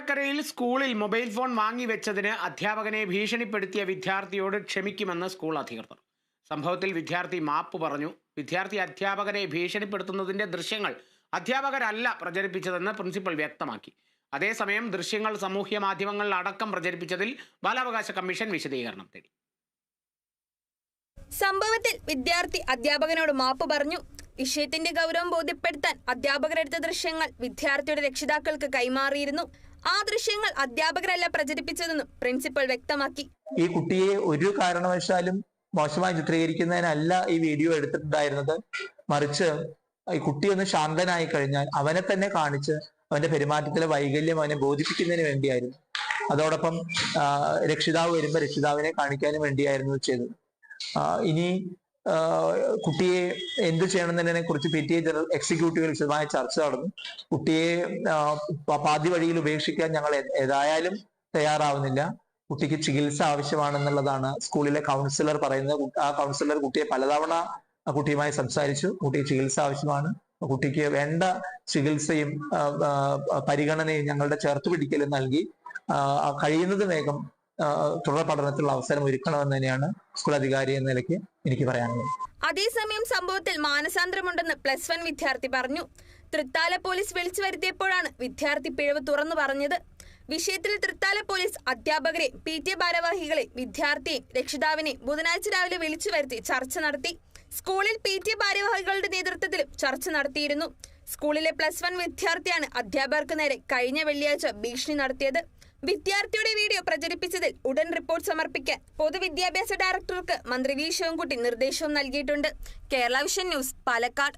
കൊട്ടാരക്കരയിൽ സ്കൂളിൽ mobile phone വാങ്ങിവെച്ചതിന് അധ്യാപകനെ ഭീഷണിപ്പെടുത്തിയ വിദ്യാർത്ഥിയോട് ക്ഷമിക്കുമെന്ന് സ്കൂൾ അധികൃതർ. സംഭവത്തിൽ വിദ്യാർത്ഥി മാപ്പ് പറഞ്ഞു. വിദ്യാർത്ഥി അധ്യാപകരെ ഭീഷണിപ്പെടുത്തുന്നതിന്റെ ദൃശ്യങ്ങൾ അധ്യാപകരല്ല പ്രചരിപ്പിച്ചതെന്ന് പ്രിൻസിപ്പൽ വ്യക്തമാക്കി. അതേസമയം ദൃശ്യങ്ങൾ സാമൂഹ്യ മാധ്യമങ്ങളിൽ അടക്കം പ്രചരിപ്പിച്ചതിൽ ബാലാവകാശ കമ്മീഷൻ വിശദീകരണം തേടി. സംഭവത്തിൽ വിദ്യാർത്ഥി അധ്യാപകനോട് മാപ്പ് പറഞ്ഞു. വിഷയത്തിന്റെ ഗൗരവം ബോധ്യപ്പെടുത്താൻ അധ്യാപകരെടുത്ത ദൃശ്യങ്ങൾ വിദ്യാർത്ഥിയുടെ രക്ഷിതാക്കൾക്ക് കൈമാറിയിരുന്നു. ആ ദൃശ്യങ്ങൾ അധ്യാപകരല്ല പ്രചരിപ്പിച്ചതെന്നും പ്രിൻസിപ്പൽ വ്യക്തമാക്കി. ഈ കുട്ടിയെ ഒരു കാരണവശാലും മോശമായി ചിത്രീകരിക്കുന്നതിനല്ല ഈ വീഡിയോ എടുത്തിട്ടുണ്ടായിരുന്നത്. മറിച്ച് ഈ കുട്ടി ഒന്ന് ശാന്തനായി കഴിഞ്ഞാൽ അവനെ തന്നെ കാണിച്ച് അവന്റെ പെരുമാറ്റത്തിലെ വൈകല്യം അവനെ ബോധിപ്പിക്കുന്നതിന് വേണ്ടിയായിരുന്നു. അതോടൊപ്പം രക്ഷിതാവ് വരുമ്പോൾ രക്ഷിതാവിനെ കാണിക്കാനും വേണ്ടിയായിരുന്നു ചെയ്തത്. ഇനി കുട്ടിയെ എന്ത് ചെയ്യണമെന്നതിനെ കുറിച്ച് PTA ജനറൽ എക്സിക്യൂട്ടീവിൽ വിശദമായ ചർച്ച നടന്നു. കുട്ടിയെ പാതി വഴിയിൽ ഉപേക്ഷിക്കാൻ ഞങ്ങൾ ഏതായാലും തയ്യാറാവുന്നില്ല. കുട്ടിക്ക് ചികിത്സ ആവശ്യമാണെന്നുള്ളതാണ് സ്കൂളിലെ കൗൺസിലർ പറയുന്നത്. ആ കൗൺസിലർ കുട്ടിയെ പലതവണ കുട്ടിയുമായി സംസാരിച്ചു. കുട്ടിക്ക് ചികിത്സ ആവശ്യമാണ്. കുട്ടിക്ക് വേണ്ട ചികിത്സയും പരിഗണനയും ഞങ്ങളുടെ ചേർത്തുപിടിക്കലും നൽകി കഴിയുന്നത് വേഗം തുടർ പഠനത്തിലുള്ള അവസരം ഒരുക്കണമെന്ന് തന്നെയാണ് സ്കൂൾ അധികാരി എന്ന നിലയ്ക്ക് എനിക്ക് പറയാനുള്ളത്. അതേസമയം സംഭവത്തിൽ മാനസാന്തരമുണ്ടെന്ന് +1 വിദ്യാർത്ഥി പറഞ്ഞു. തൃത്താല പോലീസ് വിളിച്ചു വരുത്തിയപ്പോഴാണ് വിദ്യാർത്ഥി പിഴവ് തുറന്നു പറഞ്ഞത്. വിഷയത്തിൽ തൃത്താല പോലീസ് അധ്യാപകരെ, PTA ഭാരവാഹികളെ, വിദ്യാർത്ഥിയെ, രക്ഷിതാവിനെ ബുധനാഴ്ച രാവിലെ വിളിച്ചു വരുത്തി ചർച്ച നടത്തി. സ്കൂളിൽ PTA ഭാരവാഹികളുടെ നേതൃത്വത്തിലും ചർച്ച നടത്തിയിരുന്നു. സ്കൂളിലെ +1 വിദ്യാർത്ഥിയാണ് അധ്യാപകർക്ക് നേരെ കഴിഞ്ഞ വെള്ളിയാഴ്ച ഭീഷണി നടത്തിയത്. വിദ്യാർത്ഥിയുടെ വീഡിയോ പ്രചരിപ്പിച്ചതിൽ ഉടൻ റിപ്പോർട്ട് സമർപ്പിക്കാൻ പൊതുവിദ്യാഭ്യാസ ഡയറക്ടർക്ക് മന്ത്രി വി. ശിവൻകുട്ടി നിർദ്ദേശവും നൽകിയിട്ടുണ്ട്. Kerala vision news, Palakkad.